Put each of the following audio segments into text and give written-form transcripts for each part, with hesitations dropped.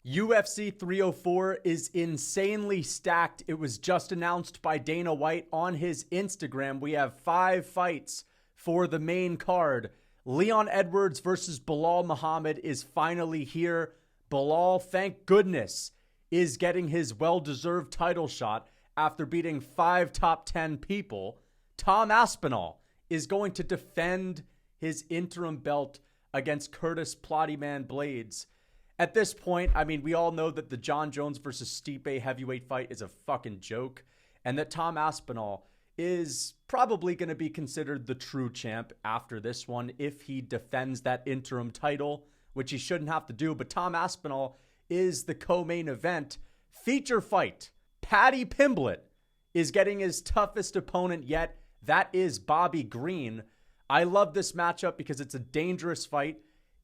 UFC 304 is insanely stacked. It was just announced by Dana White on his Instagram. We have 5 fights for the main card. Leon Edwards versus Belal Muhammad is finally here. Belal, thank goodness, is getting his well-deserved title shot after beating 5 top 10 people. Tom Aspinall is going to defend his interim belt against Curtis Blaydes. At this point, I mean, we all know that the John Jones versus Stipe heavyweight fight is a fucking joke, and that Tom Aspinall is probably going to be considered the true champ after this one if he defends that interim title, which he shouldn't have to do. But Tom Aspinall is the co-main event. Feature fight. Paddy Pimblett is getting his toughest opponent yet. That is Bobby Green. I love this matchup because it's a dangerous fight.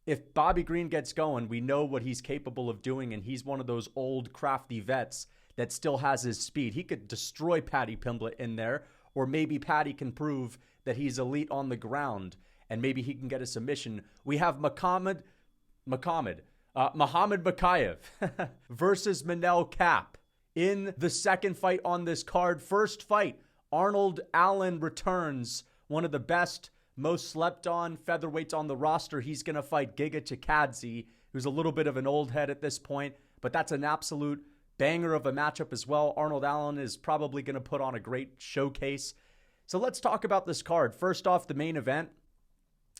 If Bobby Green gets going, we know what he's capable of doing, and he's one of those old crafty vets that still has his speed. He could destroy Paddy Pimblett in there, or maybe Paddy can prove that he's elite on the ground, and maybe he can get a submission. We have Mokaev versus Manel Kape in the second fight on this card. First fight, Arnold Allen returns, one of the best, most slept on featherweights on the roster. He's going to fight Giga Chikadze, who's a little bit of an old head at this point, but that's an absolute banger of a matchup as well. Arnold Allen is probably going to put on a great showcase. So let's talk about this card. First off, the main event.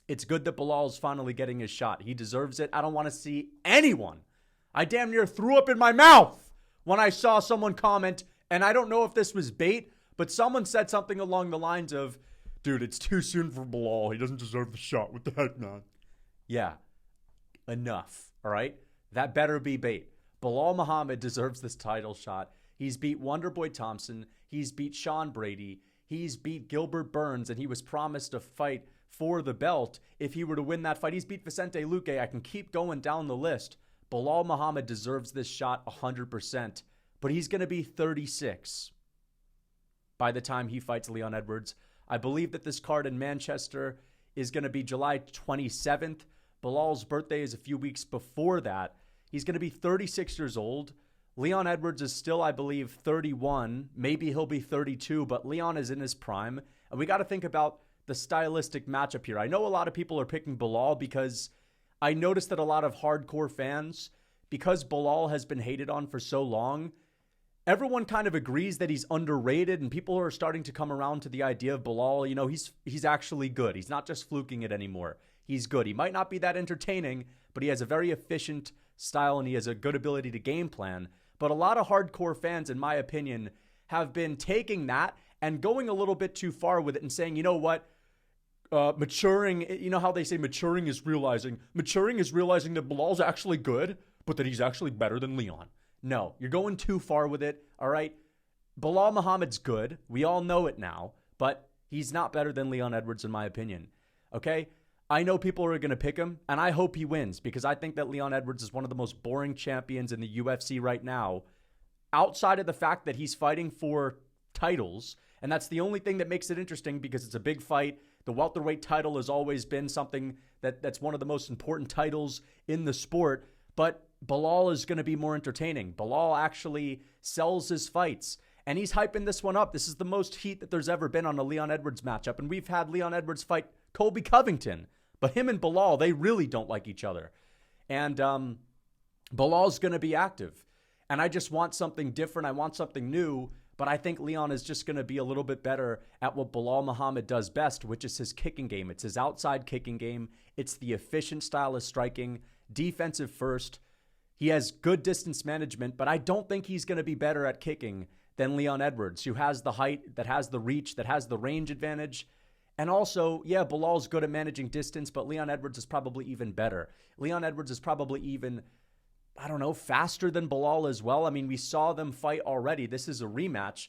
It's good that Belal's finally getting his shot. He deserves it. I don't want to see anyone. I damn near threw up in my mouth when I saw someone comment, and I don't know if this was bait, but someone said something along the lines of, dude, it's too soon for Belal. He doesn't deserve the shot. What the heck, man? Yeah, enough, all right? That better be bait. Belal Muhammad deserves this title shot. He's beat Wonderboy Thompson. He's beat Sean Brady. He's beat Gilbert Burns, and he was promised a fight for the belt if he were to win that fight. He's beat Vicente Luque. I can keep going down the list. Belal Muhammad deserves this shot 100%, but he's going to be 36 by the time he fights Leon Edwards. I believe that this card in Manchester is going to be July 27th. Belal's birthday is a few weeks before that. He's going to be 36 years old. Leon Edwards is still, I believe, 31. Maybe he'll be 32, but Leon is in his prime. And we got to think about the stylistic matchup here. I know a lot of people are picking Belal because I noticed that a lot of hardcore fans, because Belal has been hated on for so long, everyone kind of agrees that he's underrated, and people are starting to come around to the idea of Belal. You know, he's actually good. He's not just fluking it anymore. He's good. He might not be that entertaining, but he has a very efficient style, and he has a good ability to game plan. But a lot of hardcore fans, in my opinion, have been taking that and going a little bit too far with it and saying, you know what, maturing, you know how they say maturing is realizing that Belal's actually good, but that he's actually better than Leon. No, you're going too far with it, all right? Belal Muhammad's good. We all know it now, but he's not better than Leon Edwards in my opinion, okay? I know people are going to pick him, and I hope he wins because I think that Leon Edwards is one of the most boring champions in the UFC right now, outside of the fact that he's fighting for titles, and that's the only thing that makes it interesting because it's a big fight. The welterweight title has always been something that's one of the most important titles in the sport, but Belal is going to be more entertaining. Belal actually sells his fights, and he's hyping this one up. This is the most heat that there's ever been on a Leon Edwards matchup, and we've had Leon Edwards fight Colby Covington, but him and Belal, they really don't like each other. And Belal's going to be active, and I just want something different. I want something new, but I think Leon is just going to be a little bit better at what Belal Muhammad does best, which is his kicking game. It's his outside kicking game. It's the efficient style of striking, defensive first. He has good distance management, but I don't think he's going to be better at kicking than Leon Edwards, who has the height, that has the reach, that has the range advantage. And also, yeah, Belal's good at managing distance, but Leon Edwards is probably even better. Leon Edwards is probably even, I don't know, faster than Belal as well. I mean, we saw them fight already. This is a rematch.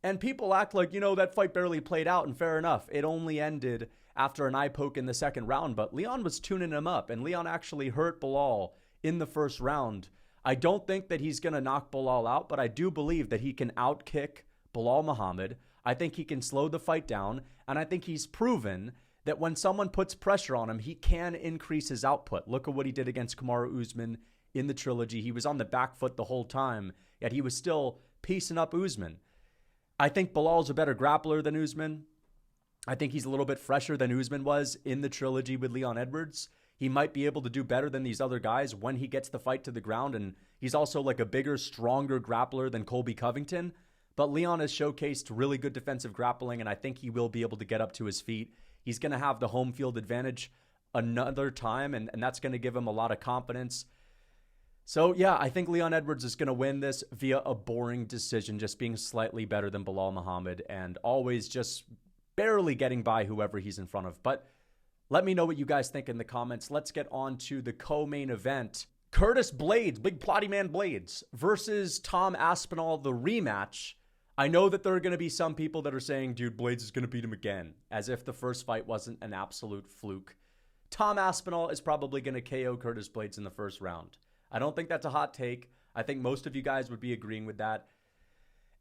And people act like, you know, that fight barely played out, and fair enough. It only ended after an eye poke in the second round, but Leon was tuning him up, and Leon actually hurt Belal in the first round. I don't think that he's going to knock Belal out, but I do believe that he can outkick Belal Muhammad. I think he can slow the fight down, and I think he's proven that when someone puts pressure on him, he can increase his output. Look at what he did against Kamaru Usman in the trilogy. He was on the back foot the whole time, yet he was still piecing up Usman. I think Belal's a better grappler than Usman. I think he's a little bit fresher than Usman was in the trilogy with Leon Edwards. He might be able to do better than these other guys when he gets the fight to the ground, and he's also like a bigger, stronger grappler than Colby Covington. But Leon has showcased really good defensive grappling, and I think he will be able to get up to his feet. He's going to have the home field advantage another time, and that's going to give him a lot of confidence. So, yeah, I think Leon Edwards is going to win this via a boring decision, just being slightly better than Belal Muhammad and always just barely getting by whoever he's in front of. But let me know what you guys think in the comments. Let's get on to the co-main event. Curtis Blaydes, big plotty man Blaydes, versus Tom Aspinall, the rematch. I know that there are going to be some people that are saying, dude, Blaydes is going to beat him again, as if the first fight wasn't an absolute fluke. Tom Aspinall is probably going to KO Curtis Blaydes in the first round. I don't think that's a hot take. I think most of you guys would be agreeing with that.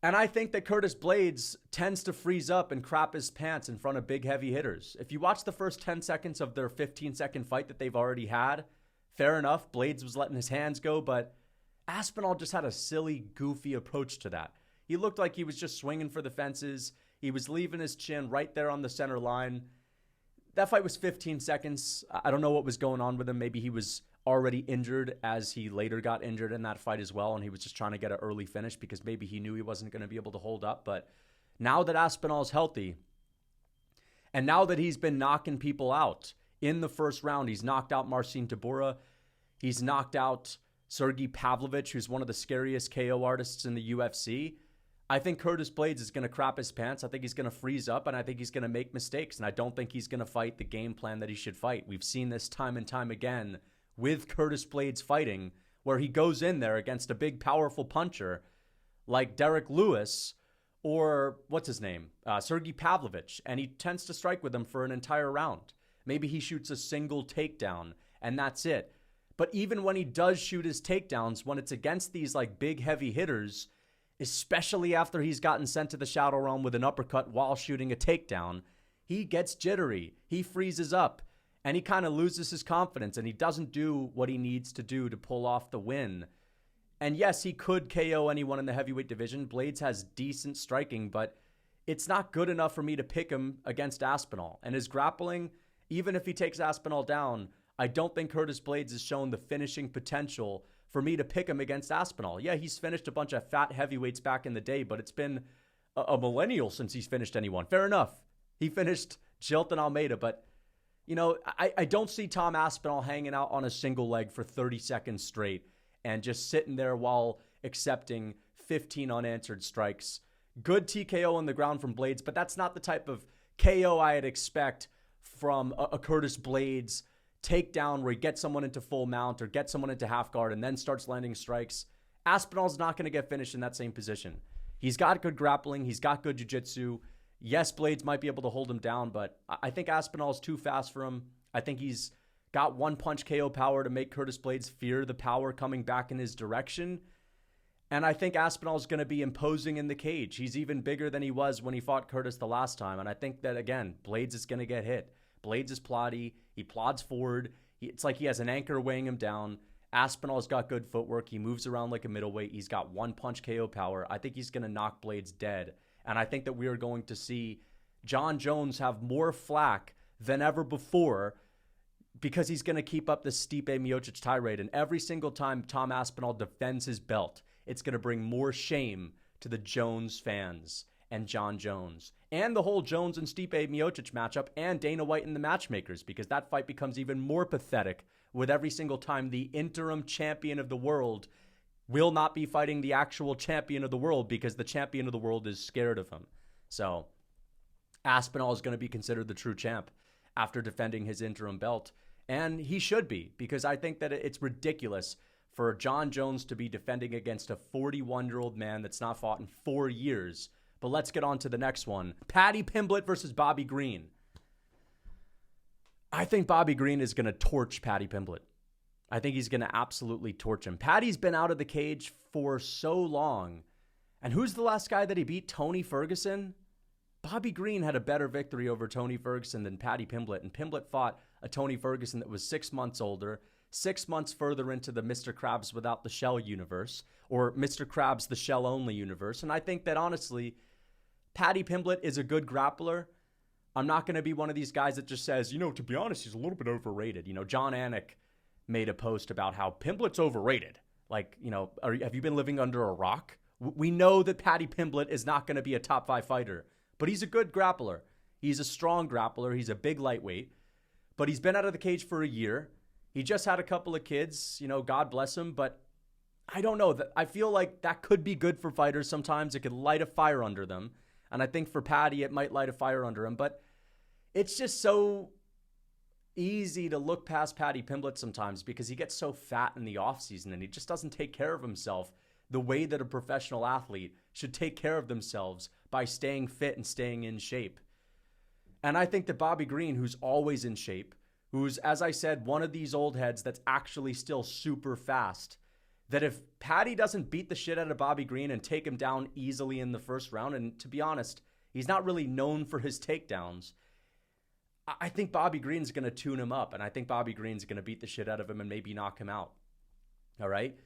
And I think that Curtis Blaydes tends to freeze up and crap his pants in front of big, heavy hitters. If you watch the first 10 seconds of their 15-second fight that they've already had, fair enough, Blaydes was letting his hands go, but Aspinall just had a silly, goofy approach to that. He looked like he was just swinging for the fences. He was leaving his chin right there on the center line. That fight was 15 seconds. I don't know what was going on with him. Maybe he was already injured as he later got injured in that fight as well, and he was just trying to get an early finish because maybe he knew he wasn't going to be able to hold up. But now that Aspinall's healthy, and now that he's been knocking people out in the first round, he's knocked out Marcin Tybura, he's knocked out Sergey Pavlovich, who's one of the scariest KO artists in the UFC. I think Curtis Blaydes is going to crap his pants. I think he's going to freeze up, and I think he's going to make mistakes, and I don't think he's going to fight the game plan that he should fight. We've seen this time and time again with Curtis Blaydes fighting, where he goes in there against a big, powerful puncher like Derek Lewis or, what's his name, Sergey Pavlovich, and he tends to strike with him for an entire round. Maybe he shoots a single takedown, and that's it. But even when he does shoot his takedowns, when it's against these like big, heavy hitters, especially after he's gotten sent to the shadow realm with an uppercut while shooting a takedown, he gets jittery, he freezes up, and he kind of loses his confidence, and he doesn't do what he needs to do to pull off the win. And yes, he could KO anyone in the heavyweight division. Blaydes has decent striking, but it's not good enough for me to pick him against Aspinall. And his grappling, even if he takes Aspinall down, I don't think Curtis Blaydes has shown the finishing potential for me to pick him against Aspinall. Yeah, he's finished a bunch of fat heavyweights back in the day, but it's been a millennial since he's finished anyone. Fair enough. He finished Jilton Almeida, but you know, I don't see Tom Aspinall hanging out on a single leg for 30 seconds straight and just sitting there while accepting 15 unanswered strikes. Good TKO on the ground from Blaydes, but that's not the type of KO I'd expect from a Curtis Blaydes takedown where he gets someone into full mount or gets someone into half guard and then starts landing strikes. Aspinall's not going to get finished in that same position. He's got good grappling. He's got good jiu-jitsu. Yes, Blaydes might be able to hold him down, but I think Aspinall's too fast for him. I think he's got one-punch KO power to make Curtis Blaydes fear the power coming back in his direction. And I think Aspinall's going to be imposing in the cage. He's even bigger than he was when he fought Curtis the last time. And I think that, again, Blaydes is going to get hit. Blaydes is plotty. He plods forward. It's like he has an anchor weighing him down. Aspinall's got good footwork. He moves around like a middleweight. He's got one-punch KO power. I think he's going to knock Blaydes dead. And I think that we are going to see Jon Jones have more flack than ever before because he's going to keep up the Stipe Miocic tirade. And every single time Tom Aspinall defends his belt, it's going to bring more shame to the Jones fans and Jon Jones and the whole Jones and Stipe Miocic matchup and Dana White and the matchmakers, because that fight becomes even more pathetic with every single time the interim champion of the world will not be fighting the actual champion of the world because the champion of the world is scared of him. So Aspinall is going to be considered the true champ after defending his interim belt. And he should be, because I think that it's ridiculous for Jon Jones to be defending against a 41-year-old man that's not fought in 4 years. But let's get on to the next one. Paddy Pimblett versus Bobby Green. I think Bobby Green is going to torch Paddy Pimblett. I think he's going to absolutely torch him. Paddy's been out of the cage for so long. And who's the last guy that he beat? Tony Ferguson? Bobby Green had a better victory over Tony Ferguson than Paddy Pimblett. And Pimblett fought a Tony Ferguson that was 6 months older, 6 months further into the Mr. Krabs without the shell universe, or Mr. Krabs the shell only universe. And I think that honestly, Paddy Pimblett is a good grappler. I'm not going to be one of these guys that just says, to be honest, he's a little bit overrated. John Anik made a post about how Pimblett's overrated. Like, have you been living under a rock? We know that Paddy Pimblett is not going to be a top 5 fighter, but he's a good grappler. He's a strong grappler. He's a big lightweight, but he's been out of the cage for a year. He just had a couple of kids, God bless him. But I don't know. I feel like that could be good for fighters sometimes. It could light a fire under them. And I think for Paddy, it might light a fire under him. But it's just so easy to look past Paddy Pimblett sometimes because he gets so fat in the offseason and he just doesn't take care of himself the way that a professional athlete should take care of themselves by staying fit and staying in shape. And I think that Bobby Green, who's always in shape, who's, as I said, one of these old heads that's actually still super fast, that if Paddy doesn't beat the shit out of Bobby Green and take him down easily in the first round, and to be honest, he's not really known for his takedowns, I think Bobby Green's going to tune him up, and I think Bobby Green's going to beat the shit out of him and maybe knock him out. All right?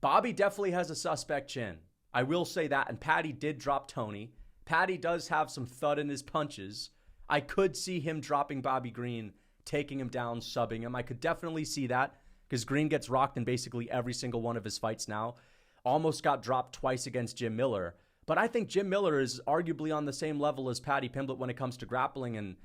Bobby definitely has a suspect chin. I will say that, and Paddy did drop Tony. Paddy does have some thud in his punches. I could see him dropping Bobby Green, taking him down, subbing him. I could definitely see that because Green gets rocked in basically every single one of his fights now. Almost got dropped twice against Jim Miller. But I think Jim Miller is arguably on the same level as Paddy Pimblett when it comes to grappling. And,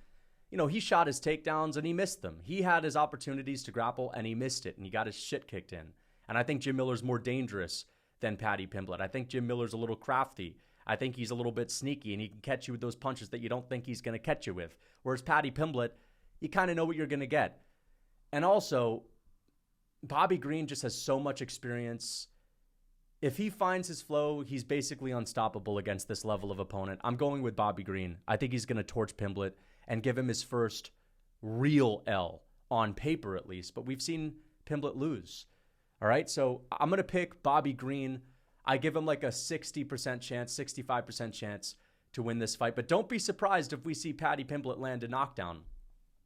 he shot his takedowns and he missed them. He had his opportunities to grapple and he missed it and he got his shit kicked in. And I think Jim Miller's more dangerous than Paddy Pimblett. I think Jim Miller's a little crafty. I think he's a little bit sneaky and he can catch you with those punches that you don't think he's going to catch you with. Whereas Paddy Pimblett, you kind of know what you're going to get. And also, Bobby Green just has so much experience. If he finds his flow, he's basically unstoppable against this level of opponent. I'm going with Bobby Green. I think he's going to torch Pimblett and give him his first real L, on paper at least. But we've seen Pimblett lose. All right, so I'm going to pick Bobby Green. I give him like a 60% chance, 65% chance to win this fight. But don't be surprised if we see Paddy Pimblett land a knockdown.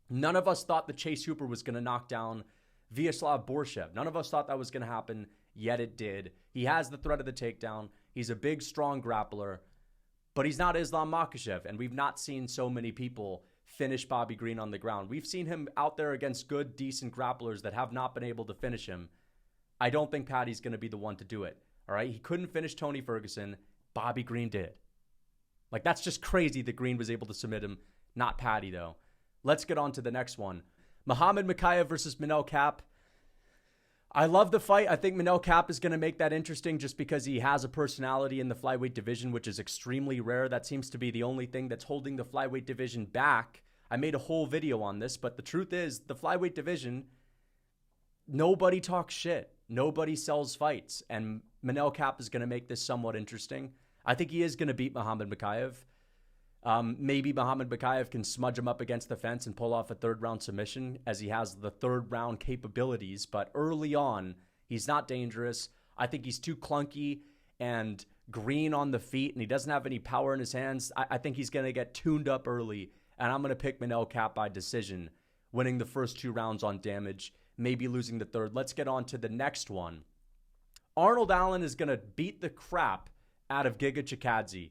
None of us thought that Chase Hooper was going to knock down Vyacheslav Borshev. None of us thought that was going to happen, yet it did. He has the threat of the takedown. He's a big, strong grappler, but he's not Islam Makhachev, and we've not seen so many people finish Bobby Green on the ground. We've seen him out there against good, decent grapplers that have not been able to finish him. I don't think Paddy's going to be the one to do it. All right, he couldn't finish Tony Ferguson. Bobby Green did. Like, that's just crazy that Green was able to submit him, not Paddy, though. Let's get on to the next one. Muhammad Mokaev versus Manel Kape. I love the fight. I think Manel Kape is going to make that interesting just because he has a personality in the flyweight division, which is extremely rare. That seems to be the only thing that's holding the flyweight division back. I made a whole video on this, but the truth is the flyweight division, nobody talks shit. Nobody sells fights, and Manel Kape is going to make this somewhat interesting. I think he is going to beat Muhammad Mokaev. Maybe Muhammad Mokaev can smudge him up against the fence and pull off a third-round submission as he has the third-round capabilities, but early on, he's not dangerous. I think he's too clunky and green on the feet, and he doesn't have any power in his hands. I think he's going to get tuned up early, and I'm going to pick Manel Kape by decision, winning the first 2 rounds on damage, maybe losing the third. Let's get on to the next one. Arnold Allen is going to beat the crap out of Giga Chikadze.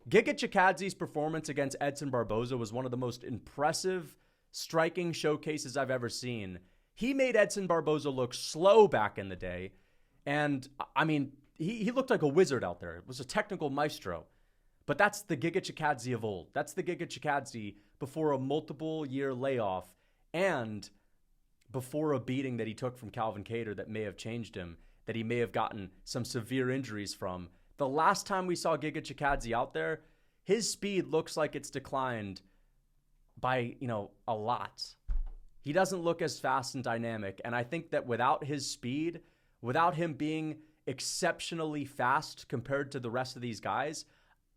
Giga Chikadze's performance against Edson Barboza was one of the most impressive striking showcases I've ever seen. He made Edson Barboza look slow back in the day. And, I mean, he looked like a wizard out there. It was a technical maestro. But that's the Giga Chikadze of old. That's the Giga Chikadze before a multiple-year layoff and before a beating that he took from Calvin Kattar that may have changed him, that he may have gotten some severe injuries from. The last time we saw Giga Chikadze out there, his speed looks like it's declined by, a lot. He doesn't look as fast and dynamic. And I think that without his speed, without him being exceptionally fast compared to the rest of these guys,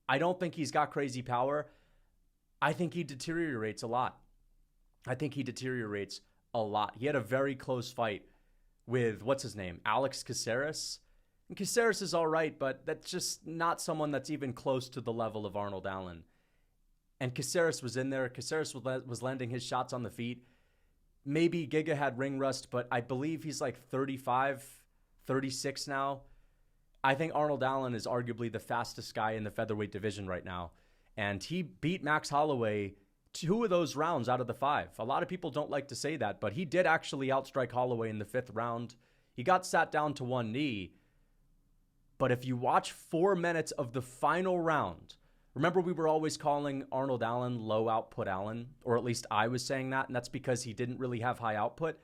I don't think he's got crazy power. I think he deteriorates a lot. He had a very close fight with, Alex Caceres. And Caceres is all right, but that's just not someone that's even close to the level of Arnold Allen. And Caceres was in there. Caceres was landing his shots on the feet. maybe Giga had ring rust, but I believe he's like 35, 36 now. I think Arnold Allen is arguably the fastest guy in the featherweight division right now. And he beat Max Holloway 2 of those rounds out of the 5. A lot of people don't like to say that, but he did actually outstrike Holloway in the 5th round. He got sat down to one knee. But if you watch 4 minutes of the final round, remember we were always calling Arnold Allen low output Allen, or at least I was saying that, and that's because he didn't really have high output.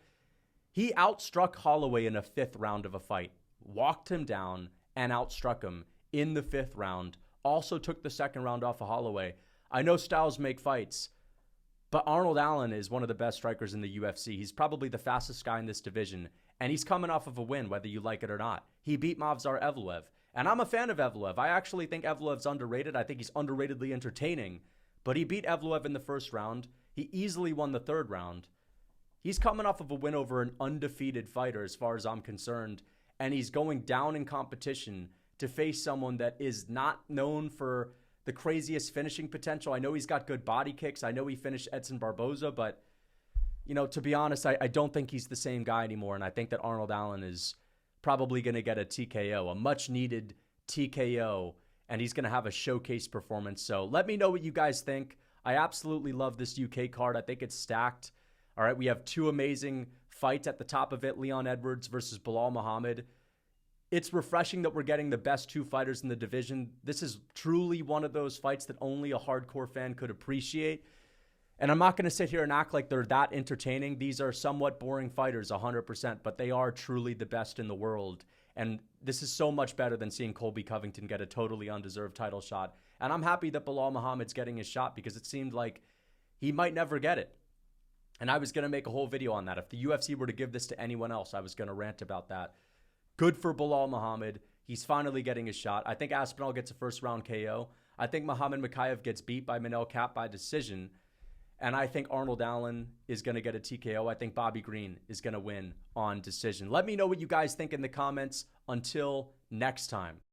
He outstruck Holloway in a 5th round of a fight, walked him down, and outstruck him in the 5th round. Also took the 2nd round off of Holloway. I know styles make fights, but Arnold Allen is one of the best strikers in the UFC. He's probably the fastest guy in this division, and he's coming off of a win, whether you like it or not. He beat Movsar Evloev, and I'm a fan of Evloev. I actually think Evloev's underrated. I think he's underratedly entertaining, but he beat Evloev in the 1st round. He easily won the 3rd round. He's coming off of a win over an undefeated fighter as far as I'm concerned, and he's going down in competition to face someone that is not known for the craziest finishing potential. I know he's got good body kicks. I know he finished Edson Barboza, but, to be honest, I don't think he's the same guy anymore, and I think that Arnold Allen is probably going to get a TKO, a much-needed TKO, and he's going to have a showcase performance. So let me know what you guys think. I absolutely love this UK card. I think it's stacked. All right, we have 2 amazing fights at the top of it, Leon Edwards versus Belal Muhammad. It's refreshing that we're getting the best 2 fighters in the division. This is truly one of those fights that only a hardcore fan could appreciate. And I'm not going to sit here and act like they're that entertaining. These are somewhat boring fighters, 100%, but they are truly the best in the world. And this is so much better than seeing Colby Covington get a totally undeserved title shot. And I'm happy that Belal Muhammad's getting his shot because it seemed like he might never get it. And I was going to make a whole video on that. If the UFC were to give this to anyone else, I was going to rant about that. Good for Belal Muhammad. He's finally getting his shot. I think Aspinall gets a 1st round KO. I think Muhammad Mokaev gets beat by Manel Kape by decision. And I think Arnold Allen is going to get a TKO. I think Bobby Green is going to win on decision. Let me know what you guys think in the comments. Until next time.